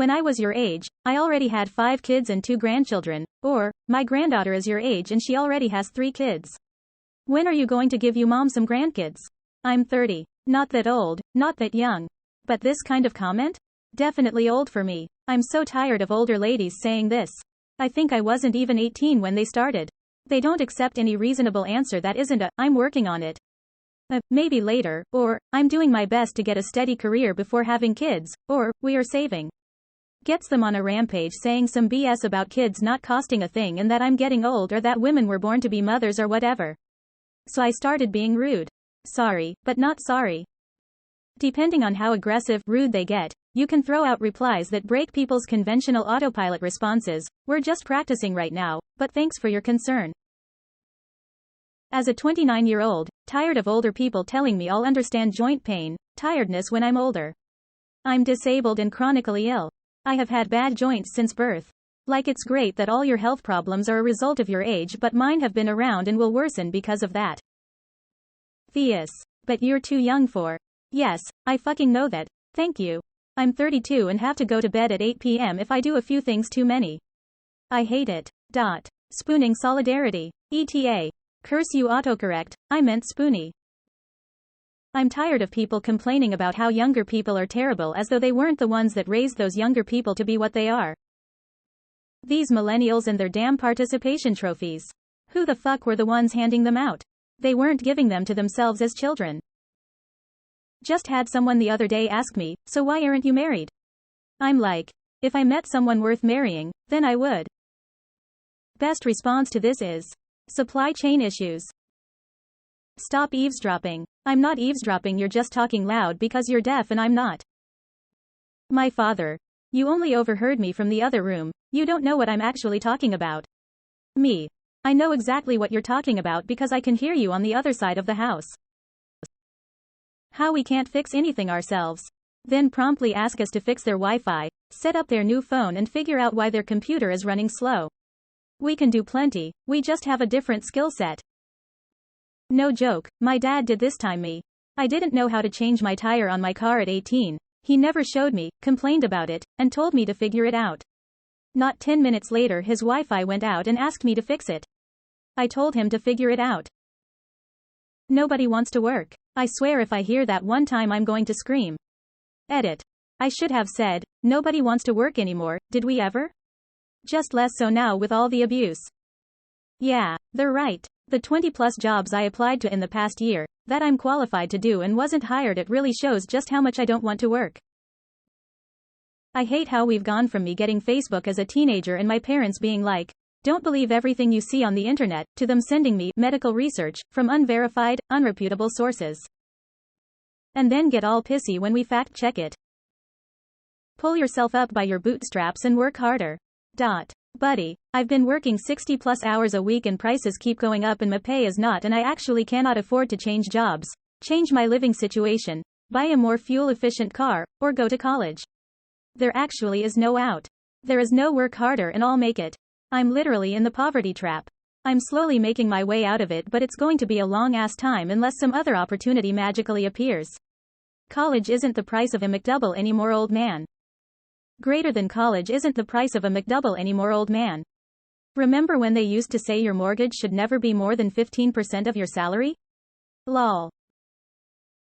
When I was your age, I already had 5 kids and 2 grandchildren, or, my granddaughter is your age and she already has 3 kids. When are you going to give you mom some grandkids? I'm 30. Not that old, not that young. But this kind of comment? Definitely old for me. I'm so tired of older ladies saying this. I think I wasn't even 18 when they started. They don't accept any reasonable answer that isn't a, I'm working on it. Maybe later, or, I'm doing my best to get a steady career before having kids, or, we are saving. Gets them on a rampage saying some BS about kids not costing a thing and that I'm getting old or that women were born to be mothers or whatever. So I started being rude. Sorry, but not sorry. Depending on how aggressive, rude they get, you can throw out replies that break people's conventional autopilot responses. We're just practicing right now, but thanks for your concern. As a 29-year-old, tired of older people telling me I'll understand joint pain, tiredness when I'm older. I'm disabled and chronically ill. I have had bad joints since birth. Like it's great that all your health problems are a result of your age, but mine have been around and will worsen because of that. Theus. But you're too young for. Yes, I fucking know that. Thank you. I'm 32 and have to go to bed at 8 p.m. if I do a few things too many. I hate it. Spooning solidarity. ETA. Curse you autocorrect, I meant spoony. I'm tired of people complaining about how younger people are terrible as though they weren't the ones that raised those younger people to be what they are. These millennials and their damn participation trophies. Who the fuck were the ones handing them out? They weren't giving them to themselves as children. Just had someone the other day ask me, so why aren't you married? I'm like, if I met someone worth marrying, then I would. Best response to this is, supply chain issues. Stop eavesdropping. I'm not eavesdropping, you're just talking loud because you're deaf and I'm not. My father. You only overheard me from the other room, you don't know what I'm actually talking about. Me. I know exactly what you're talking about because I can hear you on the other side of the house. How we can't fix anything ourselves. Then promptly ask us to fix their Wi-Fi, set up their new phone and figure out why their computer is running slow. We can do plenty, we just have a different skill set. No joke, my dad did this time me. I didn't know how to change my tire on my car at 18. He never showed me, complained about it, and told me to figure it out. Not 10 minutes later his Wi-Fi went out and asked me to fix it. I told him to figure it out. Nobody wants to work. I swear if I hear that one time I'm going to scream. Edit. I should have said, nobody wants to work anymore, did we ever? Just less so now with all the abuse. Yeah, they're right. The 20+ jobs I applied to in the past year, that I'm qualified to do and wasn't hired at really shows just how much I don't want to work. I hate how we've gone from me getting Facebook as a teenager and my parents being like, don't believe everything you see on the internet, to them sending me medical research from unverified, unreputable sources. And then get all pissy when we fact check it. Pull yourself up by your bootstraps and work harder. Buddy, I've been working 60+ hours a week and prices keep going up and my pay is not, and I actually cannot afford to change jobs, change my living situation, buy a more fuel-efficient car, or go to college. There actually is no out. There is no work harder and I'll make it. I'm literally in the poverty trap. I'm slowly making my way out of it, but it's going to be a long-ass time unless some other opportunity magically appears. College isn't the price of a McDouble anymore, old man. Greater than college isn't the price of a McDouble anymore, old man. Remember when they used to say your mortgage should never be more than 15% of your salary? Lol.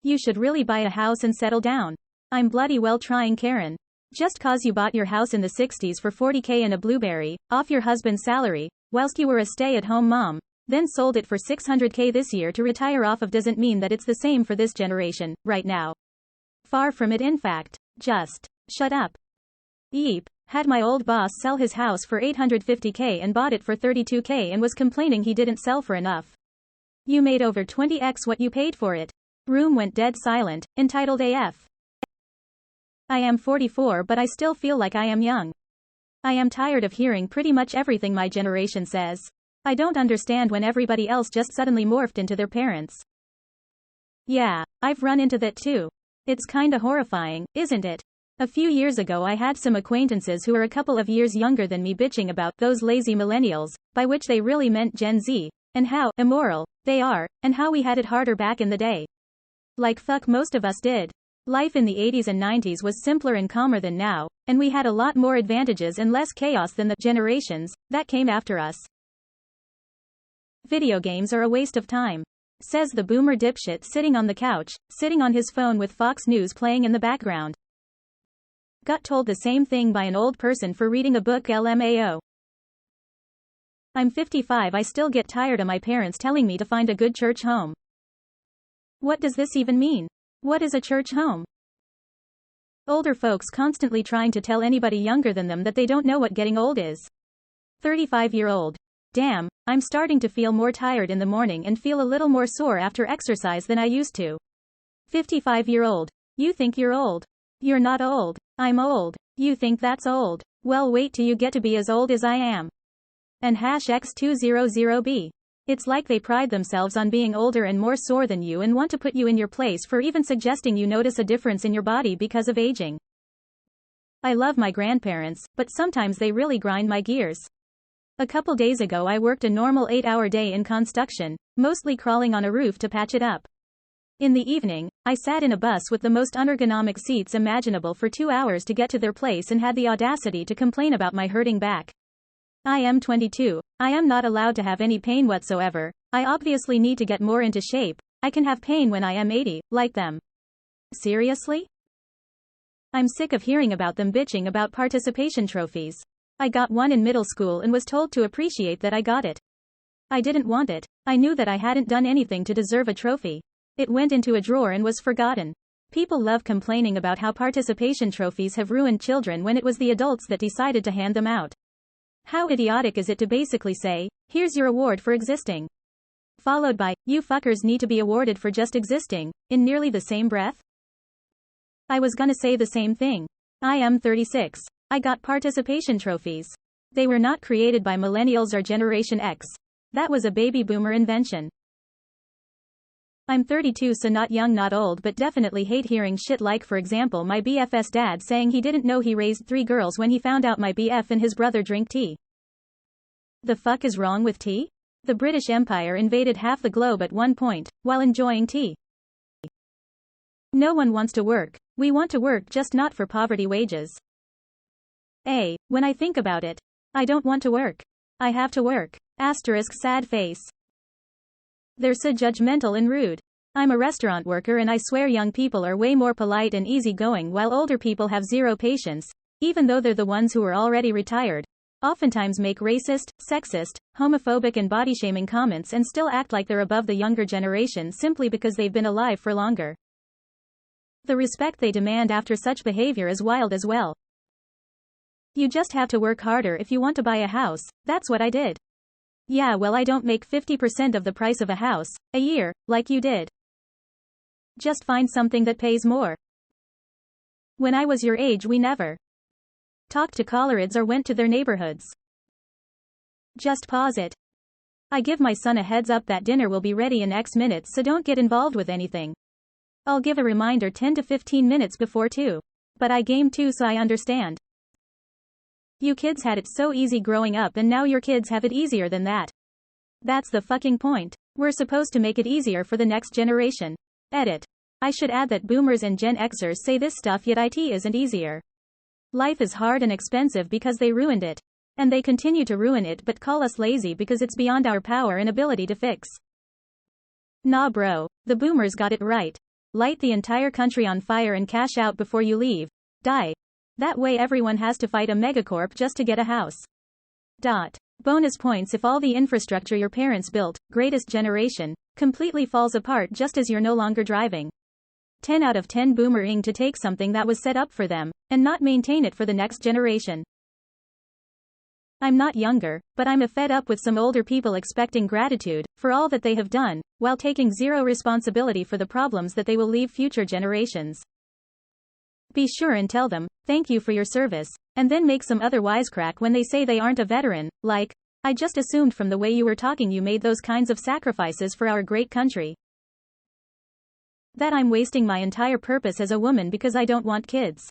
You should really buy a house and settle down. I'm bloody well trying, Karen. Just cause you bought your house in the 60s for $40,000 and a blueberry, off your husband's salary, whilst you were a stay-at-home mom, then sold it for $600,000 this year to retire off of doesn't mean that it's the same for this generation, right now. Far from it, in fact. Just shut up. Yeep. Had my old boss sell his house for $850,000 and bought it for $32,000 and was complaining he didn't sell for enough. You made over 20x what you paid for it. Room went dead silent, entitled AF. I am 44 but I still feel like I am young. I am tired of hearing pretty much everything my generation says. I don't understand when everybody else just suddenly morphed into their parents. Yeah, I've run into that too. It's kinda horrifying, isn't it? A few years ago I had some acquaintances who are a couple of years younger than me bitching about those lazy millennials, by which they really meant Gen Z, and how immoral they are, and how we had it harder back in the day. Like fuck most of us did. Life in the 80s and 90s was simpler and calmer than now, and we had a lot more advantages and less chaos than the generations that came after us. Video games are a waste of time, says the boomer dipshit sitting on the couch, sitting on his phone with Fox News playing in the background. Got told the same thing by an old person for reading a book. LMAO. I'm 55. I still get tired of my parents telling me to find a good church home. What does this even mean? What is a church home? Older folks constantly trying to tell anybody younger than them that they don't know what getting old is. 35-year-old. Damn, I'm starting to feel more tired in the morning and feel a little more sore after exercise than I used to. 55-year-old. You think you're old. You're not old. I'm old. You think that's old. Well, wait till you get to be as old as I am. And #X200B. It's like they pride themselves on being older and more sore than you and want to put you in your place for even suggesting you notice a difference in your body because of aging. I love my grandparents, but sometimes they really grind my gears. A couple days ago I worked a normal 8-hour day in construction, mostly crawling on a roof to patch it up. In the evening, I sat in a bus with the most unergonomic seats imaginable for 2 hours to get to their place and had the audacity to complain about my hurting back. I am 22. I am not allowed to have any pain whatsoever. I obviously need to get more into shape. I can have pain when I am 80, like them. Seriously? I'm sick of hearing about them bitching about participation trophies. I got one in middle school and was told to appreciate that I got it. I didn't want it. I knew that I hadn't done anything to deserve a trophy. It went into a drawer and was forgotten. People love complaining about how participation trophies have ruined children when it was the adults that decided to hand them out. How idiotic is it to basically say, here's your award for existing? Followed by, you fuckers need to be awarded for just existing, in nearly the same breath? I was gonna say the same thing. I am 36. I got participation trophies. They were not created by millennials or Generation X. That was a baby boomer invention. I'm 32, so not young, not old, but definitely hate hearing shit like, for example, my BF's dad saying he didn't know he raised 3 girls when he found out my BF and his brother drink tea. The fuck is wrong with tea? The British Empire invaded half the globe at one point, while enjoying tea. No one wants to work. We want to work, just not for poverty wages. When I think about it, I don't want to work. I have to work. Asterisk sad face. They're so judgmental and rude. I'm a restaurant worker and I swear young people are way more polite and easygoing while older people have zero patience, even though they're the ones who are already retired, oftentimes make racist, sexist, homophobic and body-shaming comments and still act like they're above the younger generation simply because they've been alive for longer. The respect they demand after such behavior is wild as well. You just have to work harder if you want to buy a house. That's what I did. Yeah, well, I don't make 50% of the price of a house a year, like you did. Just find something that pays more. When I was your age, we never talked to Colorids or went to their neighborhoods. Just pause it. I give my son a heads up that dinner will be ready in X minutes, so don't get involved with anything. I'll give a reminder 10 to 15 minutes before too. But I game too, so I understand. You kids had it so easy growing up and now your kids have it easier than that. That's the fucking point. We're supposed to make it easier for the next generation. Edit. I should add that boomers and Gen Xers say this stuff yet it isn't easier. Life is hard and expensive because they ruined it. And they continue to ruin it but call us lazy because it's beyond our power and ability to fix. Nah bro, the boomers got it right. Light the entire country on fire and cash out before you leave. Die. That way everyone has to fight a megacorp just to get a house. Bonus points if all the infrastructure your parents built, greatest generation, completely falls apart just as you're no longer driving. 10 out of 10 boomer-ing to take something that was set up for them, and not maintain it for the next generation. I'm not younger, but I'm fed up with some older people expecting gratitude for all that they have done, while taking zero responsibility for the problems that they will leave future generations. Be sure and tell them, thank you for your service, and then make some other wisecrack when they say they aren't a veteran, like, I just assumed from the way you were talking you made those kinds of sacrifices for our great country. That I'm wasting my entire purpose as a woman because I don't want kids.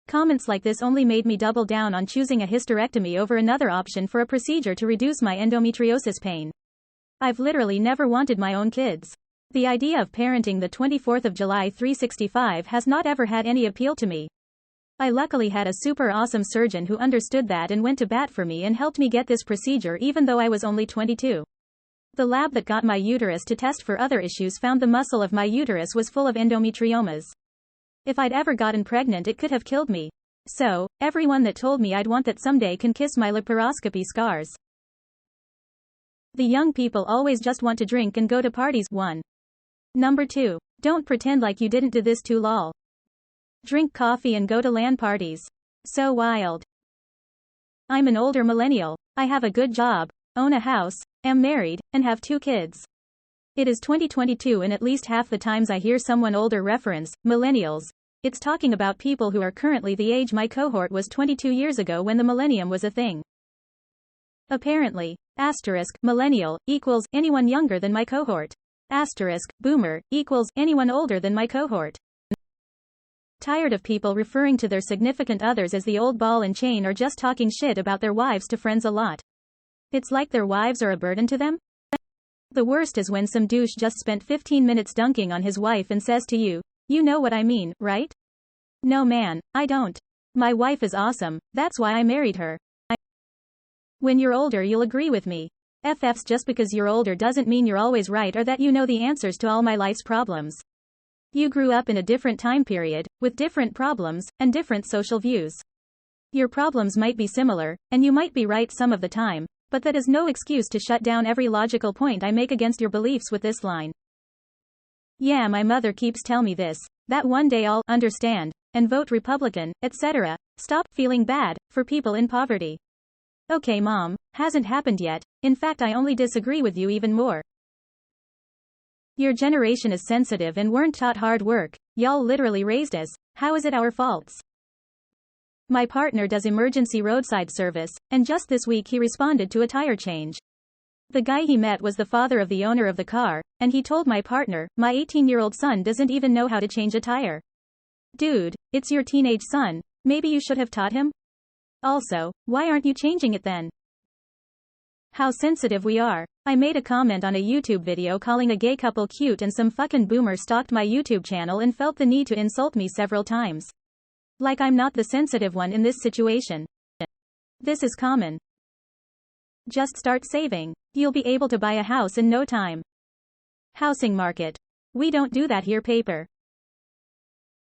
Comments like this only made me double down on choosing a hysterectomy over another option for a procedure to reduce my endometriosis pain. I've literally never wanted my own kids. The idea of parenting the 24th of July 365 has not ever had any appeal to me. I luckily had a super awesome surgeon who understood that and went to bat for me and helped me get this procedure even though I was only 22. The lab that got my uterus to test for other issues found the muscle of my uterus was full of endometriomas. If I'd ever gotten pregnant, it could have killed me. So, everyone that told me I'd want that someday can kiss my laparoscopy scars. The young people always just want to drink and go to parties. 1. Number 2. Don't pretend like you didn't do this too lol. Drink coffee and go to LAN parties. So wild. I'm an older millennial. I have a good job, own a house, am married, and have 2 kids. It is 2022 and at least half the times I hear someone older reference millennials, it's talking about people who are currently the age my cohort was 22 years ago when the millennium was a thing. Apparently, millennial equals anyone younger than my cohort. Boomer equals anyone older than my cohort. Tired of people referring to their significant others as the old ball and chain or just talking shit about their wives to friends a lot. It's like their wives are a burden to them? The worst is when some douche just spent 15 minutes dunking on his wife and says to you, you know what I mean, right? No man, I don't. My wife is awesome, that's why I married her. When you're older you'll agree with me. FFs, just because you're older doesn't mean you're always right or that you know the answers to all my life's problems. You grew up in a different time period, with different problems, and different social views. Your problems might be similar, and you might be right some of the time, but that is no excuse to shut down every logical point I make against your beliefs with this line. Yeah, my mother keeps telling me this, that one day I'll understand, and vote Republican, etc. Stop feeling bad for people in poverty. Okay, mom, hasn't happened yet, in fact I only disagree with you even more. Your generation is sensitive and weren't taught hard work, y'all literally raised us, how is it our faults? My partner does emergency roadside service, and just this week he responded to a tire change. The guy he met was the father of the owner of the car, and he told my partner, my 18-year-old son doesn't even know how to change a tire. Dude, it's your teenage son, maybe you should have taught him? Also, why aren't you changing it then? How sensitive we are. I made a comment on a YouTube video calling a gay couple cute and some fucking boomer stalked my YouTube channel and felt the need to insult me several times. Like I'm not the sensitive one in this situation. This is common. Just start saving. You'll be able to buy a house in no time. Housing market. We don't do that here, paper.